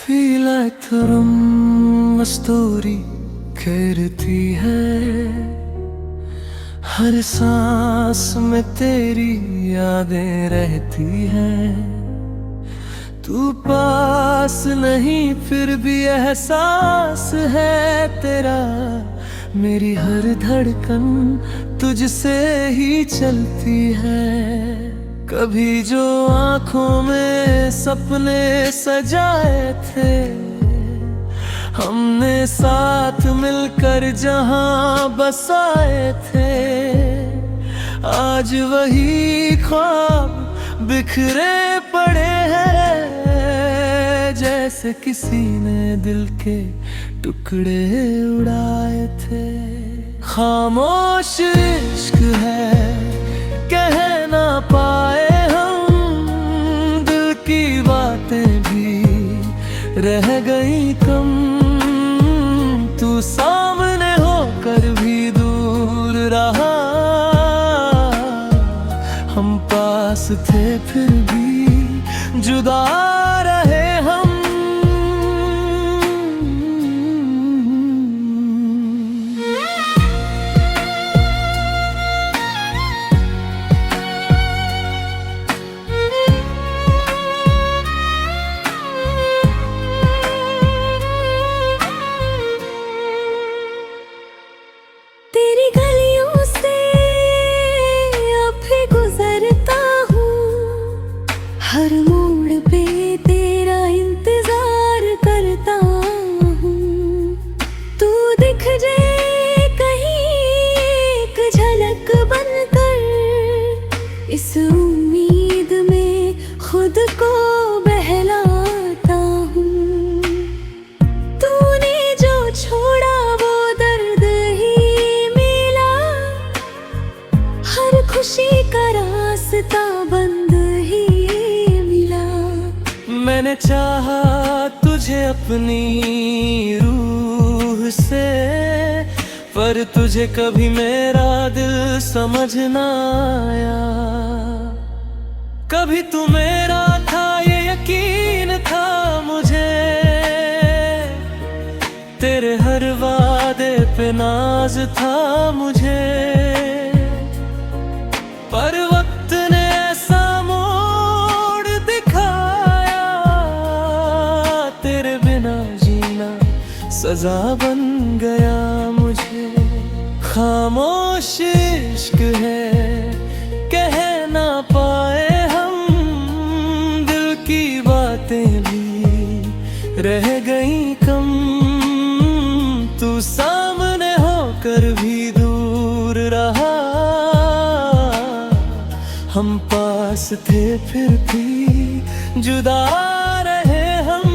feel like the room a story घेरती है। हर सांस में तेरी यादें रहती हैं। तू पास नहीं फिर भी एहसास है तेरा। मेरी हर धड़कन तुझसे ही चलती है। कभी जो आँखों में सपने सजाए थे, हमने साथ मिलकर जहां बसाए थे, आज वही ख्वाब बिखरे पड़े हैं। जैसे किसी ने दिल के टुकड़े उड़ाए थे। खामोश इश्क है कह ना पाए हम, दिल की बातें भी रह गई कम। तू सामने होकर भी दूर रहा, हम पास थे फिर भी जुदा रहे हम। हर मोड़ पे तेरा इंतजार करता हूँ। तू दिख जाए कहीं एक झलक बनकर, इस उम्मीद में खुद को बहलाता हूँ। तूने जो छोड़ा वो दर्द ही मिला, हर खुशी का रास्ता बंद मैंने चाहा तुझे अपनी रूह से, पर तुझे कभी मेरा दिल समझ ना आया। कभी तू मेरा था ये यकीन था मुझे, तेरे हर वादे पे नाज था मुझे। पर वक्त ने ऐसा मोड़ दिखाया, तेरे बिना जीना सजा बन गया मुझे। खामोश इश्क है कह ना पाए हम, दिल की बातें भी रह गई कम। तू सामने होकर भी दूर रहा, हम पास थे फिर भी जुदा रहे हम।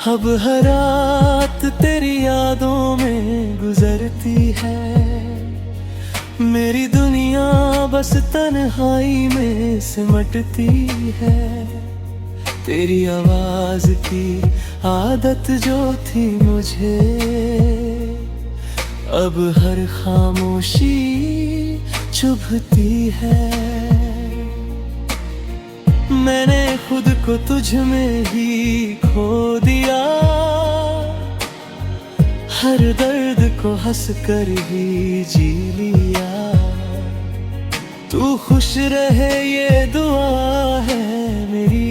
अब हर रात तेरी यादों में गुजरती है। मेरी दुनिया बस तन्हाई में सिमटती है। तेरी आवाज की आदत जो थी मुझे, अब हर खामोशी चुभती है। मैंने खुद को तुझ में ही खो दिया, हर दर्द को हंस कर ही जी लिया। तू खुश रहे ये दुआ है मेरी,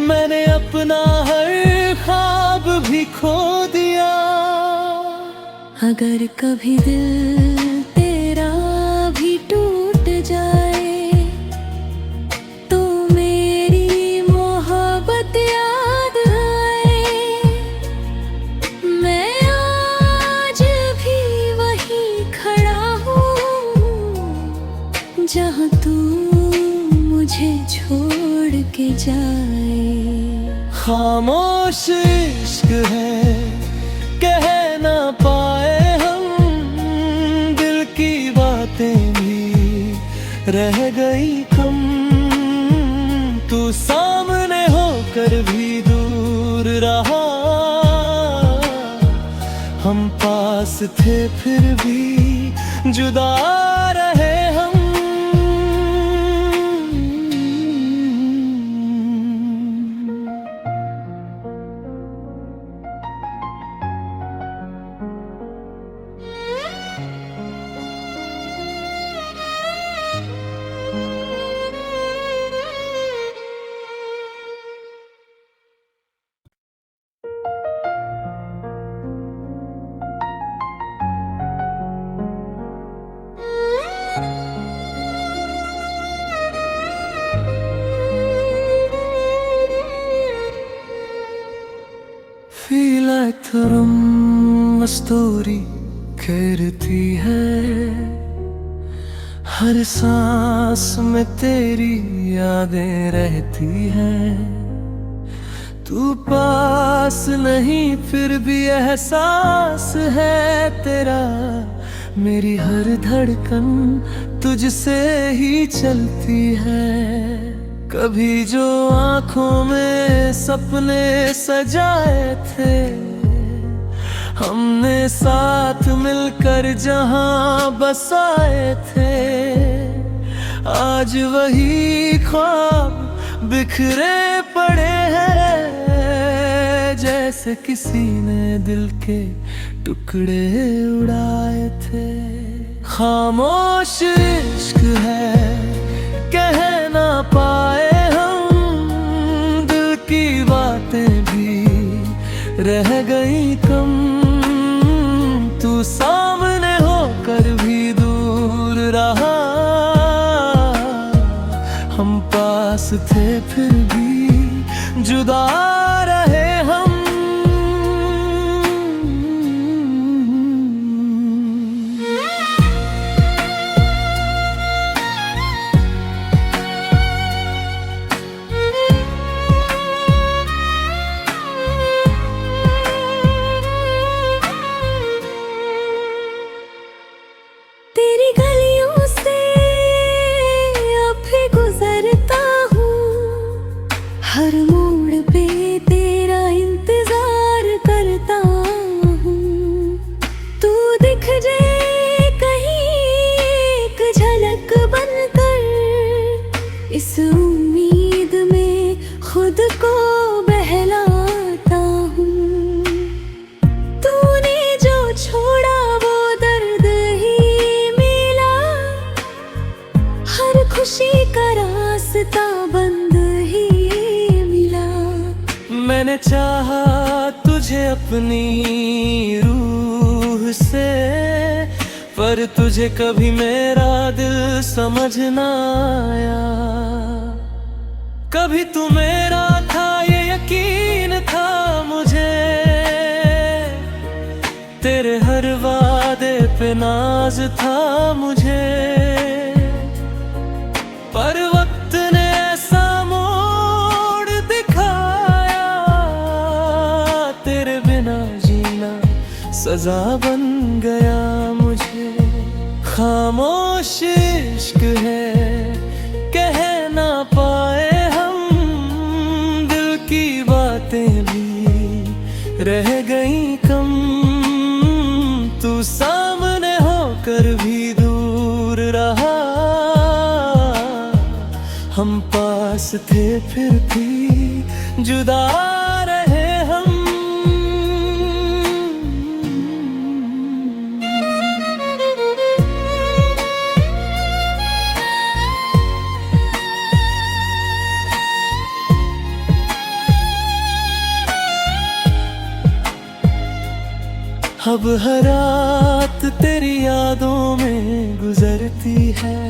मैंने अपना हर ख्वाब भी खो दिया। अगर कभी दिल तेरा भी टूट जाए, तो मेरी मोहब्बत याद आए। मैं आज भी वहीं खड़ा हूँ, जहाँ तू मुझे छोड़ के जाए। खामोश इश्क है कह ना पाए हम, दिल की बातें भी रह गई कम। तू सामने होकर भी दूर रहा, हम पास थे फिर भी जुदा रहे हम। Feel like the room a story कहती है, हर सांस में तेरी यादें रहती हैं। तू पास नहीं फिर भी एहसास है तेरा, मेरी हर धड़कन तुझसे ही चलती है। कभी जो आँखों में सपने सजाए थे, हमने साथ मिलकर जहां बसाए थे, आज वही ख्वाब बिखरे पड़े हैं, जैसे किसी ने दिल के टुकड़े उड़ाए थे। खामोश इश्क है कह ना पाए हम, दिल की बातें भी रह गई कम। तू सामने होकर भी दूर रहा, हम पास थे फिर भी जुदा रहे हम। तेरी गलियों से अब भी गुजरता हूँ, हर मोड़ पे तेरा इंतजार करता हूँ। तू दिख जाए कहीं एक झलक बनकर, इस उम्मीद में खुद को बहलाता हूँ। तूने जो छोड़ा वो दर्द ही मिला, हर खुशी का रास्ता बंद ही मिला। मैंने चाहा तुझे अपनी रूह से, पर तुझे कभी मेरा दिल समझ ना आया। कभी तू मेरा था ये यकीन था मुझे, तेरे हर वादे पे नाज था मुझे, पर वक्त ने ऐसा मोड़ दिखाया, तेरे बिना जीना सजा बन गया मुझे। खामोश इश्क है कह ना पाए हम, दिल की बातें भी रह गई कम। तू सामने होकर भी दूर रहा, हम पास थे फिर भी जुदा रहे हम। अब हर रात तेरी यादों में गुजरती है,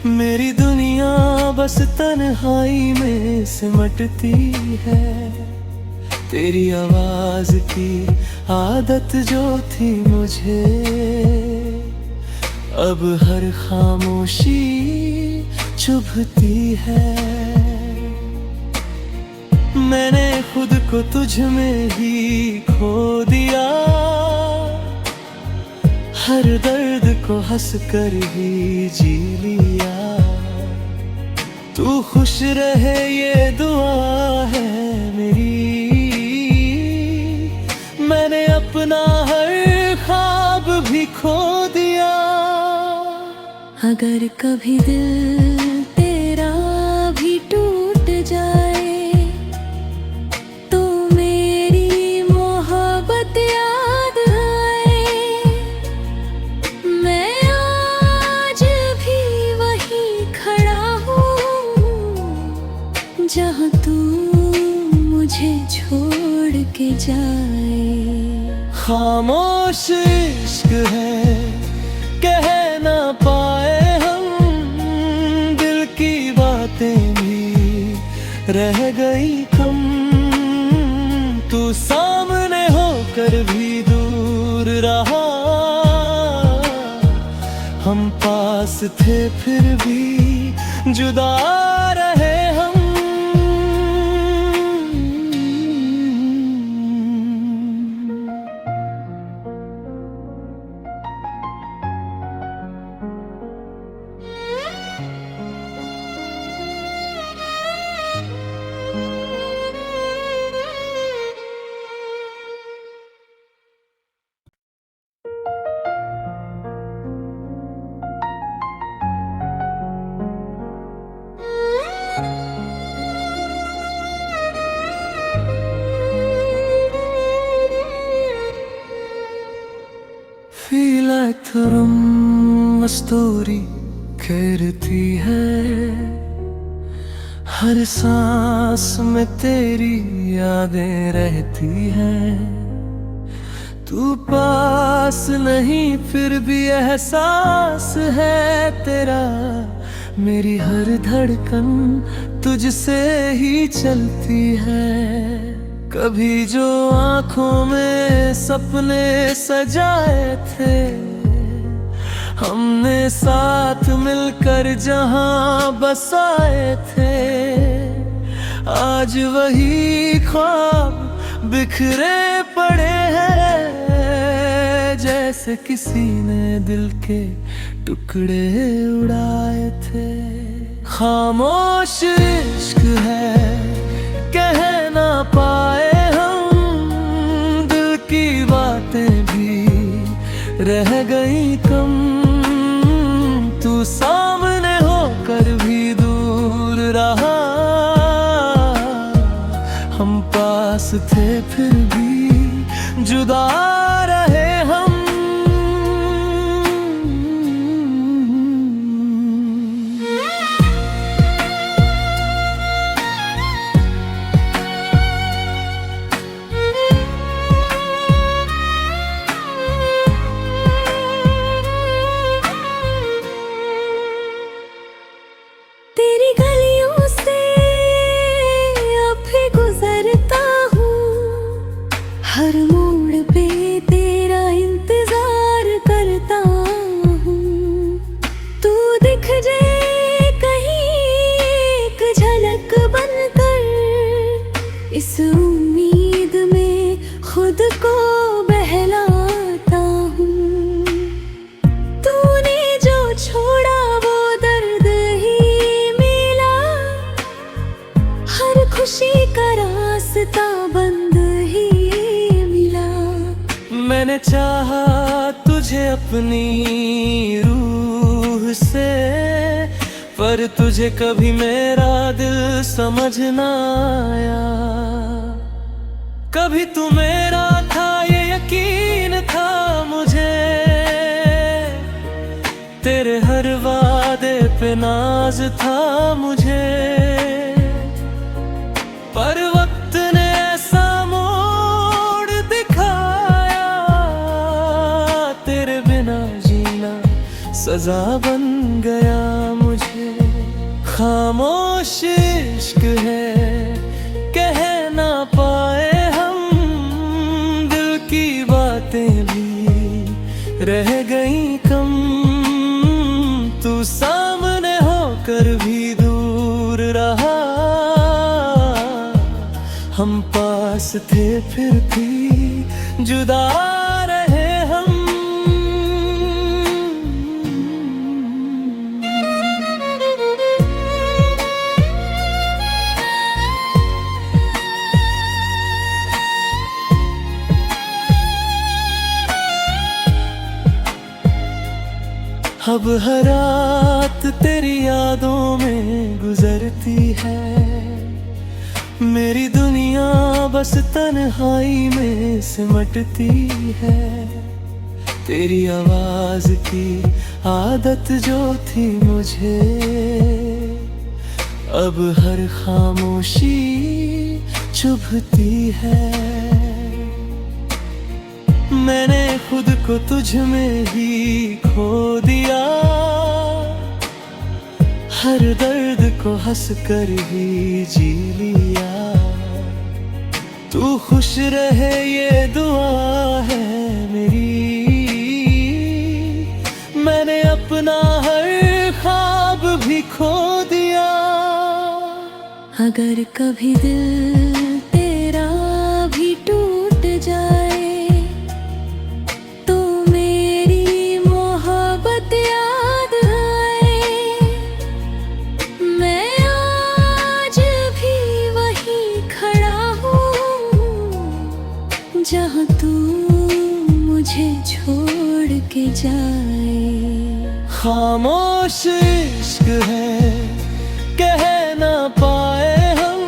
मेरी दुनिया बस तन्हाई में सिमटती है। तेरी आवाज की आदत जो थी मुझे, अब हर खामोशी चुभती है। मैंने खुद को तुझ में ही खो दिया, हर दर्द को हंस कर ही जी लिया। तू तू खुश रहे ये दुआ है मेरी। मैंने अपना हर ख्वाब भी खो दिया। अगर कभी दिल तेरा भी टूट जाए तो मेरी मोहब्बत याद आए। मैं आज भी वहीं खड़ा हूँ जहाँ तू मुझे छोड़ के जाए। खामोश इश्क है कह ना पाए हम, दिल की बातें भी रह गई कम। तू सामने होकर भी दूर रहा, हम पास थे फिर भी जुदा रहे हम। Feel like the room, a story कहती है। हर सांस में तेरी यादें रहती हैं। तू पास नहीं फिर भी एहसास है तेरा। मेरी हर धड़कन तुझसे ही चलती है। कभी जो आँखों में सपने सजाए थे, हमने साथ मिलकर जहाँ बसाए थे। आज वही ख्वाब बिखरे पड़े हैं, जैसे किसी ने दिल के टुकड़े उड़ाए थे। खामोश इश्क है कह ना पाए हम, दिल की बातें भी रह गई कम। तू सामने होकर भी दूर रहा, हम पास थे फिर भी जुदा रहे हम। तेरी गलियों से अब भी गुजरता हूँ, हर मोड़ पे तेरा इंतजार करता हूँ। तू दिख जाए कहीं एक झलक बनकर, इस उम्मीद में खुद को बहलाता हूँ। तूने जो छोड़ा वो दर्द ही मिला, हर खुशी का रास्ता बंद ही मिला। मैंने चाहा तुझे अपनी रूह से, पर तुझे कभी मेरा दिल समझ ना आया। कभी तू मेरा था ये यकीन था मुझे, तेरे हर वादे पे नाज था मुझे। पर वक्त ने ऐसा मोड़ दिखाया, तेरे बिना जीना सजा बन गया मुझे। खामोश इश्क है कह ना पाए हम, दिल की बातें भी रह गई कम। तू सामने होकर भी दूर रहा, हम पास थे फिर भी जुदा रहे हम। अब हर रात तेरी यादों में गुजरती है। मेरी दुनिया बस तन्हाई में सिमटती है। तेरी आवाज की आदत जो थी मुझे, अब हर खामोशी चुभती है। मैंने खुद को तुझ में ही खो दिया, हर दर्द को हंस कर ही जी लिया। तू खुश रहे ये दुआ है मेरी, मैंने अपना हर ख्वाब भी खो दिया। अगर कभी दिल तेरा भी टूट जाए तो मेरी मोहब्बत याद आए। मैं आज भी वहीं खड़ा हूँ जहाँ तू मुझे छोड़ के जाए। खामोश इश्क है, कह ना पाए हम,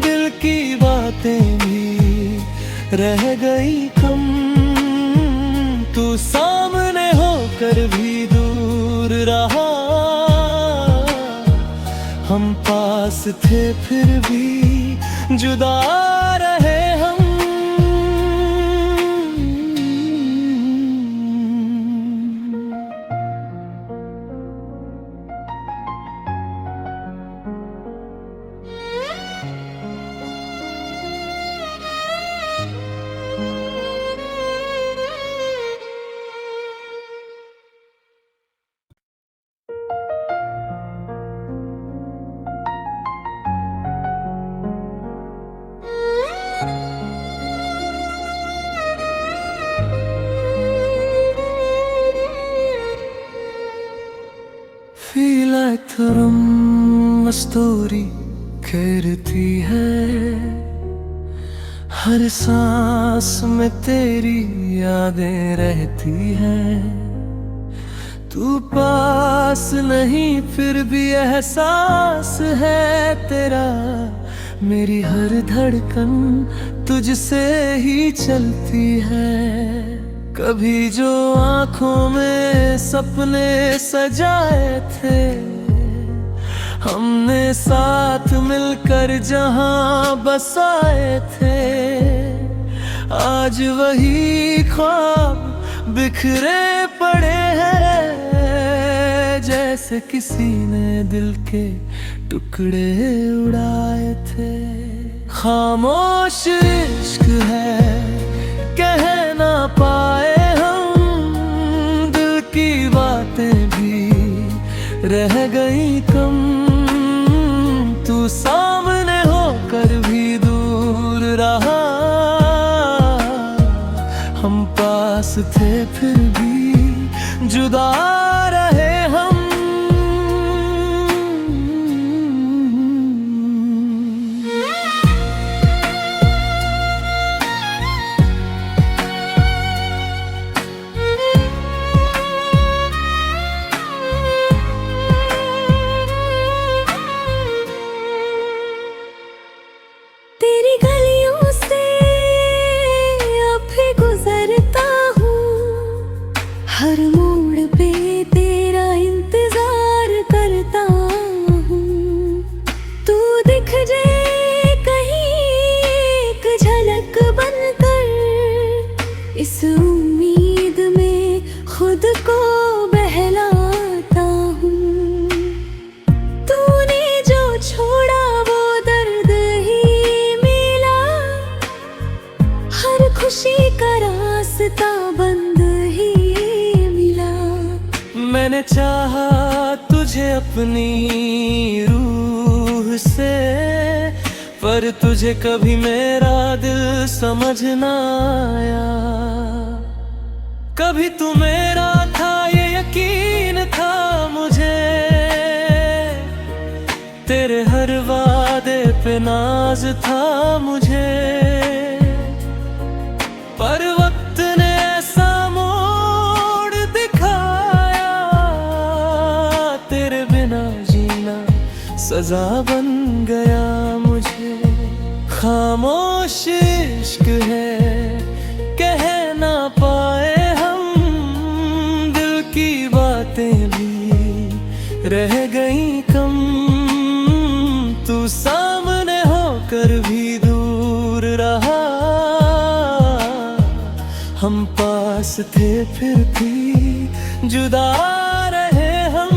दिल की बातें भी रह गई कम। तू सामने होकर भी दूर रहा, हम पास थे फिर भी जुदा रहे हम। Feel like the room, a story खेरती है। हर सांस में तेरी यादें रहती हैं। तू पास नहीं फिर भी एहसास है तेरा। मेरी हर धड़कन तुझसे ही चलती है। कभी जो आँखों में सपने सजाए थे, हमने साथ मिलकर जहां बसाए थे, आज वही ख्वाब बिखरे पड़े हैं। जैसे किसी ने दिल के टुकड़े उड़ाए थे। खामोश इश्क है, कह ना पाए हम, दिल की बातें भी रह गई कम। तू सामने होकर भी दूर रहा, हम पास थे फिर भी जुदा रहे हम। हर मोड़ पे तेरा इंतजार करता हूँ। तू दिख जाए कहीं एक झलक बनकर, इस उम्मीद में खुद को बहलाता हूँ। तूने जो छोड़ा वो दर्द ही मिला, हर खुशी का रास्ता बंद मैंने चाहा तुझे अपनी रूह से, पर तुझे कभी मेरा दिल समझ ना आया। कभी तू मेरा था ये यकीन था मुझे, तेरे हर वादे पे नाज था मुझे। पर वक्त ने ऐसा मोड़ दिखाया, सजा बन गया मुझे। खामोश इश्क है, कह ना पाए हम, दिल की बातें भी रह गई कम। तू सामने होकर भी दूर रहा, हम पास थे फिर भी जुदा रहे हम।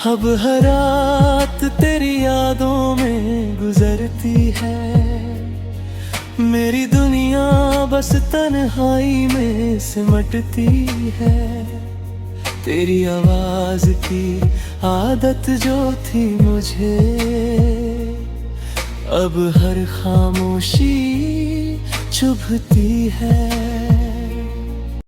अब हर रात तेरी यादों में गुजरती है, मेरी दुनिया बस तन्हाई में सिमटती है। तेरी आवाज की आदत जो थी मुझे, अब हर खामोशी चुभती है।